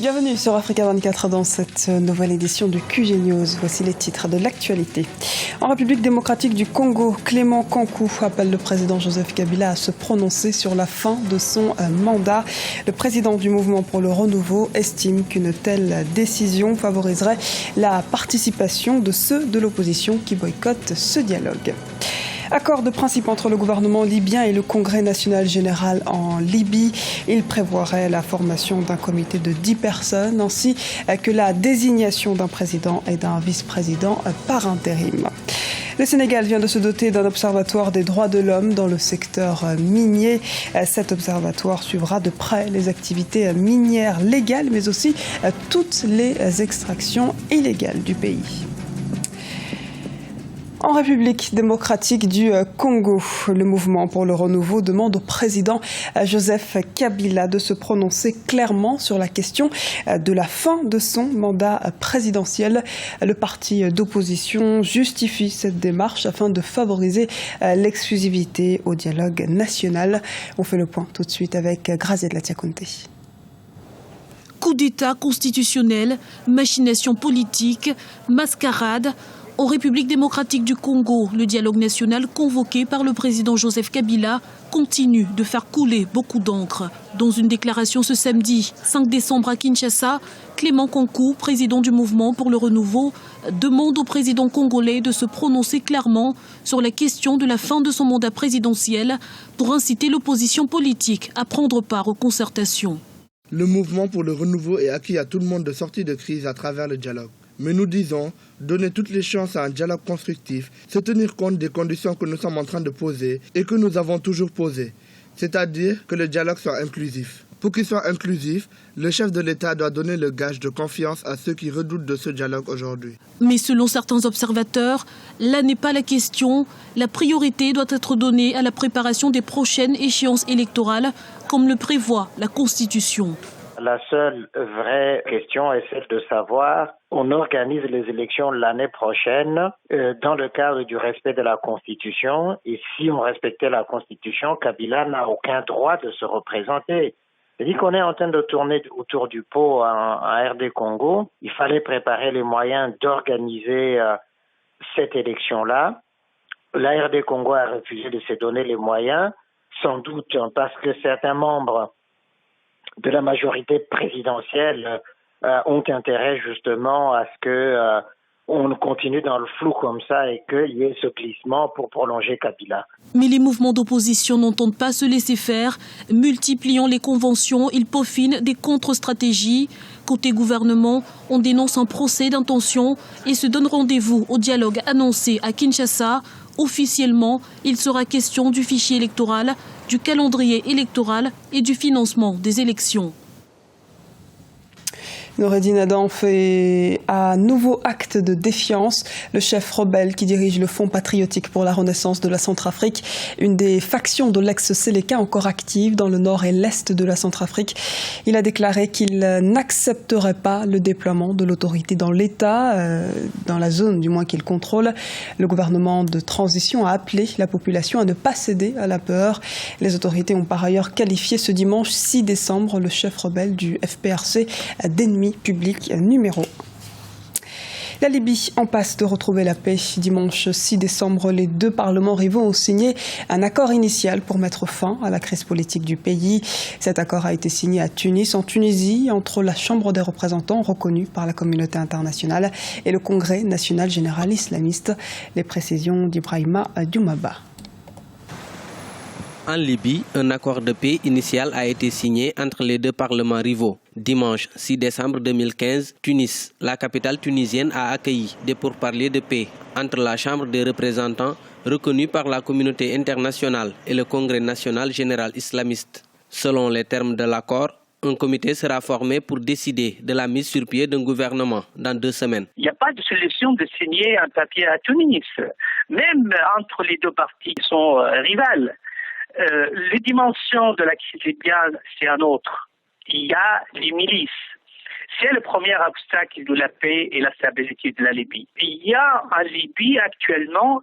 Bienvenue sur Africa 24 dans cette nouvelle édition du QG News. Voici les titres de l'actualité. En République démocratique du Congo, Clément Kankou appelle le président Joseph Kabila à se prononcer sur la fin de son mandat. Le président du mouvement pour le renouveau estime qu'une telle décision favoriserait la participation de ceux de l'opposition qui boycottent ce dialogue. Accord de principe entre le gouvernement libyen et le Congrès national général en Libye. Il prévoirait la formation d'un comité de 10 personnes ainsi que la désignation d'un président et d'un vice-président par intérim. Le Sénégal vient de se doter d'un observatoire des droits de l'homme dans le secteur minier. Cet observatoire suivra de près les activités minières légales mais aussi toutes les extractions illégales du pays. En République démocratique du Congo, le mouvement pour le renouveau demande au président Joseph Kabila de se prononcer clairement sur la question de la fin de son mandat présidentiel. Le parti d'opposition justifie cette démarche afin de favoriser l'exclusivité au dialogue national. On fait le point tout de suite avec Graziella Tiakonte. Coup d'État constitutionnel, machination politique, mascarade. En République démocratique du Congo, le dialogue national convoqué par le président Joseph Kabila continue de faire couler beaucoup d'encre. Dans une déclaration ce samedi 5 décembre à Kinshasa, Clément Kankou, président du mouvement pour le renouveau, demande au président congolais de se prononcer clairement sur la question de la fin de son mandat présidentiel pour inciter l'opposition politique à prendre part aux concertations. Le mouvement pour le renouveau est acquis à tout le monde de sortir de crise à travers le dialogue. Mais nous disons, donner toutes les chances à un dialogue constructif, se tenir compte des conditions que nous sommes en train de poser et que nous avons toujours posées, c'est-à-dire que le dialogue soit inclusif. Pour qu'il soit inclusif, le chef de l'État doit donner le gage de confiance à ceux qui redoutent de ce dialogue aujourd'hui. Mais selon certains observateurs, là n'est pas la question. La priorité doit être donnée à la préparation des prochaines échéances électorales, comme le prévoit la Constitution. La seule vraie question est celle de savoir, on organise les élections l'année prochaine dans le cadre du respect de la Constitution. Et si on respectait la Constitution, Kabila n'a aucun droit de se représenter. C'est-à-dire qu'on est en train de tourner autour du pot en RD Congo. Il fallait préparer les moyens d'organiser cette élection-là. La RD Congo a refusé de se donner les moyens, sans doute parce que certains membres de la majorité présidentielle ont intérêt justement à ce que on continue dans le flou comme ça et qu'il y ait ce glissement pour prolonger Kabila. Mais les mouvements d'opposition n'entendent pas se laisser faire. Multipliant les conventions, ils peaufinent des contre-stratégies. Côté gouvernement, on dénonce un procès d'intention et se donne rendez-vous au dialogue annoncé à Kinshasa. Officiellement, il sera question du fichier électoral, du calendrier électoral et du financement des élections. Noureddin Adam fait un nouveau acte de défiance. Le chef rebelle qui dirige le Fonds patriotique pour la renaissance de la Centrafrique, une des factions de l'ex-Séléka encore active dans le nord et l'est de la Centrafrique. Il a déclaré qu'il n'accepterait pas le déploiement de l'autorité dans l'État, dans la zone du moins qu'il contrôle. Le gouvernement de transition a appelé la population à ne pas céder à la peur. Les autorités ont par ailleurs qualifié ce dimanche 6 décembre le chef rebelle du FPRC d'ennemi public numéro 1. La Libye en passe de retrouver la paix. Dimanche 6 décembre, les deux parlements rivaux ont signé un accord initial pour mettre fin à la crise politique du pays. Cet accord a été signé à Tunis, en Tunisie, entre la Chambre des représentants, reconnue par la communauté internationale, et le Congrès national général islamiste. Les précisions d'Ibrahima Dioumaba. En Libye, un accord de paix initial a été signé entre les deux parlements rivaux. Dimanche 6 décembre 2015, Tunis, la capitale tunisienne, a accueilli des pourparlers de paix entre la Chambre des représentants, reconnue par la communauté internationale, et le Congrès national général islamiste. Selon les termes de l'accord, un comité sera formé pour décider de la mise sur pied d'un gouvernement dans 2 semaines. Il n'y a pas de solution de signer un papier à Tunis, même entre les deux parties qui sont rivales. Les dimensions de la crise libyenne, c'est un autre. Il y a les milices. C'est le premier obstacle de la paix et la stabilité de la Libye. Il y a en Libye actuellement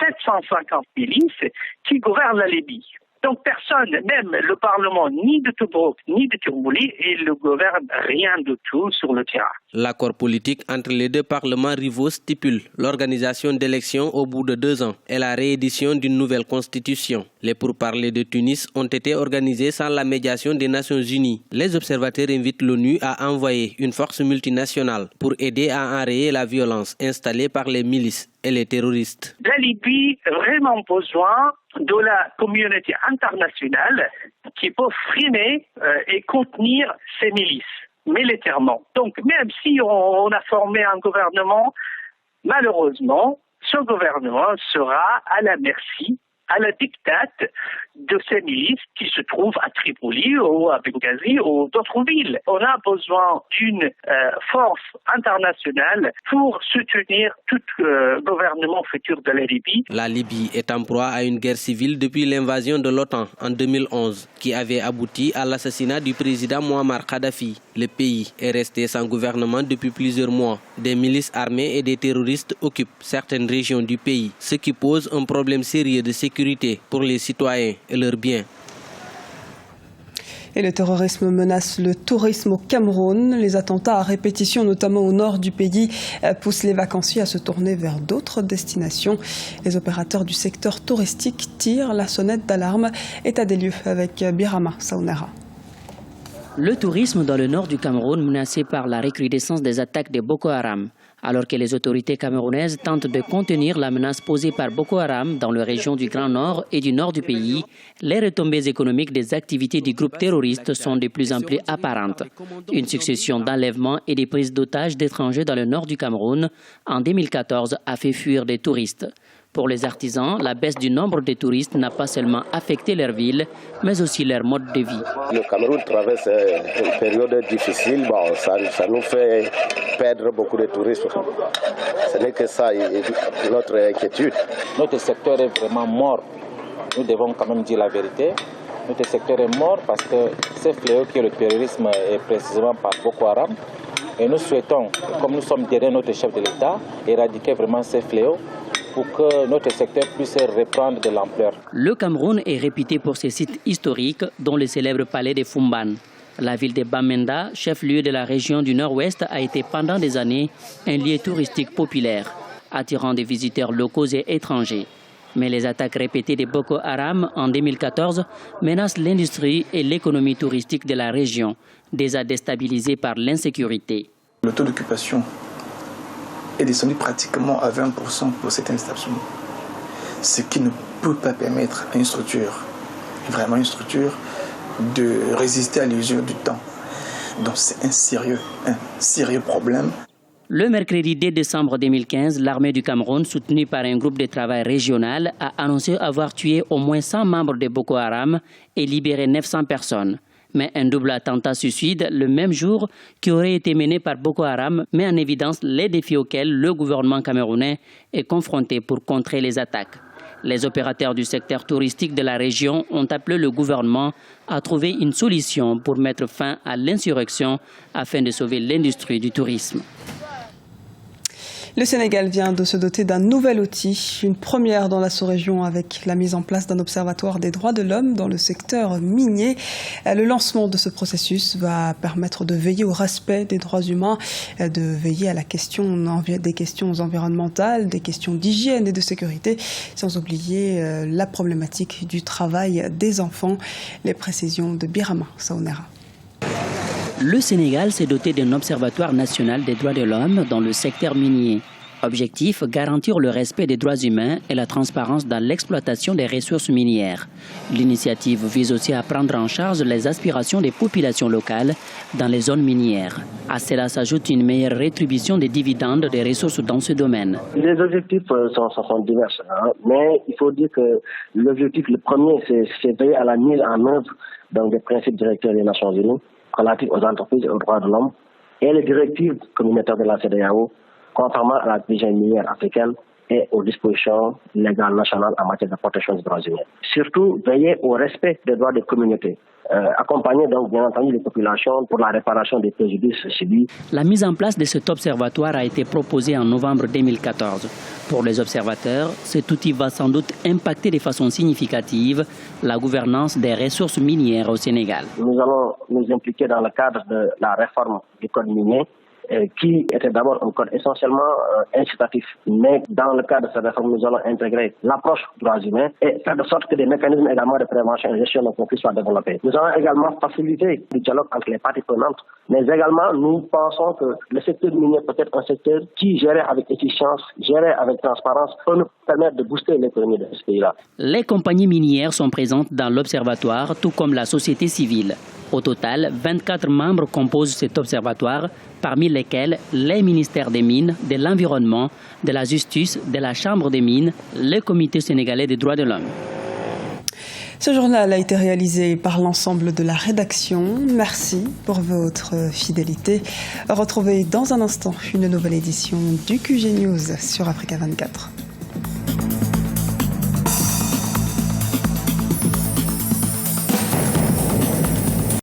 750 milices qui gouvernent la Libye. Donc personne, même le Parlement, ni de Tobruk, ni de Turboli, et ne gouverne rien du tout sur le terrain. L'accord politique entre les deux parlements rivaux stipule l'organisation d'élections au bout de 2 ans et la réédition d'une nouvelle constitution. Les pourparlers de Tunis ont été organisés sans la médiation des Nations Unies. Les observateurs invitent l'ONU à envoyer une force multinationale pour aider à enrayer la violence installée par les milices et les terroristes. La Libye a vraiment besoin de la communauté internationale qui peut freiner et contenir ces milices militairement. Donc même si on a formé un gouvernement, malheureusement, ce gouvernement sera à la merci, à la dictate de ces milices qui se trouvent à Tripoli ou à Benghazi ou d'autres villes. On a besoin d'une force internationale pour soutenir tout gouvernement futur de la Libye. La Libye est en proie à une guerre civile depuis l'invasion de l'OTAN en 2011, qui avait abouti à l'assassinat du président Muammar Kadhafi. Le pays est resté sans gouvernement depuis plusieurs mois. Des milices armées et des terroristes occupent certaines régions du pays, ce qui pose un problème sérieux de sécurité pour les citoyens et leurs biens. Et le terrorisme menace le tourisme au Cameroun. Les attentats à répétition, notamment au nord du pays, poussent les vacanciers à se tourner vers d'autres destinations. Les opérateurs du secteur touristique tirent la sonnette d'alarme. État des lieux avec Birama Saounera. Le tourisme dans le nord du Cameroun menacé par la recrudescence des attaques de Boko Haram. Alors que les autorités camerounaises tentent de contenir la menace posée par Boko Haram dans les régions du Grand Nord et du nord du pays, les retombées économiques des activités du groupe terroriste sont de plus en plus apparentes. Une succession d'enlèvements et des prises d'otages d'étrangers dans le nord du Cameroun en 2014 a fait fuir des touristes. Pour les artisans, la baisse du nombre de touristes n'a pas seulement affecté leur ville, mais aussi leur mode de vie. Le Cameroun traverse une période difficile. Bon, ça nous fait perdre beaucoup de touristes. Ce n'est que ça, notre inquiétude. Notre secteur est vraiment mort. Nous devons quand même dire la vérité. Notre secteur est mort parce que ce fléau qui est le terrorisme est précisément par Boko Haram. Et nous souhaitons, comme nous sommes derrière notre chef de l'État, éradiquer vraiment ce fléau pour que notre secteur puisse reprendre de l'ampleur. Le Cameroun est réputé pour ses sites historiques, dont le célèbre palais de Fumban. La ville de Bamenda, chef-lieu de la région du Nord-Ouest, a été pendant des années un lieu touristique populaire, attirant des visiteurs locaux et étrangers. Mais les attaques répétées de Boko Haram en 2014 menacent l'industrie et l'économie touristique de la région, déjà déstabilisée par l'insécurité. Le taux d'occupation est descendu pratiquement à 20% pour certains établissements. Ce qui ne peut pas permettre à une structure, vraiment une structure, de résister à l'usure du temps. Donc c'est un sérieux problème. Le mercredi 2 décembre 2015, l'armée du Cameroun, soutenue par un groupe de travail régional, a annoncé avoir tué au moins 100 membres de Boko Haram et libéré 900 personnes. Mais un double attentat suicide le même jour qui aurait été mené par Boko Haram met en évidence les défis auxquels le gouvernement camerounais est confronté pour contrer les attaques. Les opérateurs du secteur touristique de la région ont appelé le gouvernement à trouver une solution pour mettre fin à l'insurrection afin de sauver l'industrie du tourisme. Le Sénégal vient de se doter d'un nouvel outil, une première dans la sous-région avec la mise en place d'un observatoire des droits de l'homme dans le secteur minier. Le lancement de ce processus va permettre de veiller au respect des droits humains, de veiller à des questions environnementales, des questions d'hygiène et de sécurité, sans oublier la problématique du travail des enfants. Les précisions de Birama Saounera. Le Sénégal s'est doté d'un observatoire national des droits de l'homme dans le secteur minier. Objectif, garantir le respect des droits humains et la transparence dans l'exploitation des ressources minières. L'initiative vise aussi à prendre en charge les aspirations des populations locales dans les zones minières. À cela s'ajoute une meilleure rétribution des dividendes des ressources dans ce domaine. Les objectifs sont divers, mais il faut dire que l'objectif, le premier, c'est veiller à la mise en œuvre des principes directeurs des Nations Unies relatifs aux entreprises et aux droits de l'homme et les directives communautaires de la CEDEAO, contrairement à la vision minière africaine et aux dispositions légales nationales en matière de protection des droits humains. Surtout, veiller au respect des droits des communautés. Accompagner donc bien entendu les populations pour la réparation des préjudices subis. La mise en place de cet observatoire a été proposée en novembre 2014. Pour les observateurs, cet outil va sans doute impacter de façon significative la gouvernance des ressources minières au Sénégal. Nous allons nous impliquer dans le cadre de la réforme du code minier, qui était d'abord un code essentiellement incitatif. Mais dans le cadre de cette réforme, nous allons intégrer l'approche droits humains et faire de sorte que des mécanismes également de prévention et de gestion de conflits soient développés. Nous allons également faciliter le dialogue entre les parties prenantes, mais également nous pensons que le secteur minier peut être un secteur qui, géré avec efficience, géré avec transparence, peut nous permettre de booster l'économie de ce pays-là. Les compagnies minières sont présentes dans l'observatoire, tout comme la société civile. Au total, 24 membres composent cet observatoire, parmi lesquels les ministères des Mines, de l'Environnement, de la Justice, de la Chambre des Mines, le Comité sénégalais des droits de l'homme. Ce journal a été réalisé par l'ensemble de la rédaction. Merci pour votre fidélité. Retrouvez dans un instant une nouvelle édition du QG News sur Africa 24.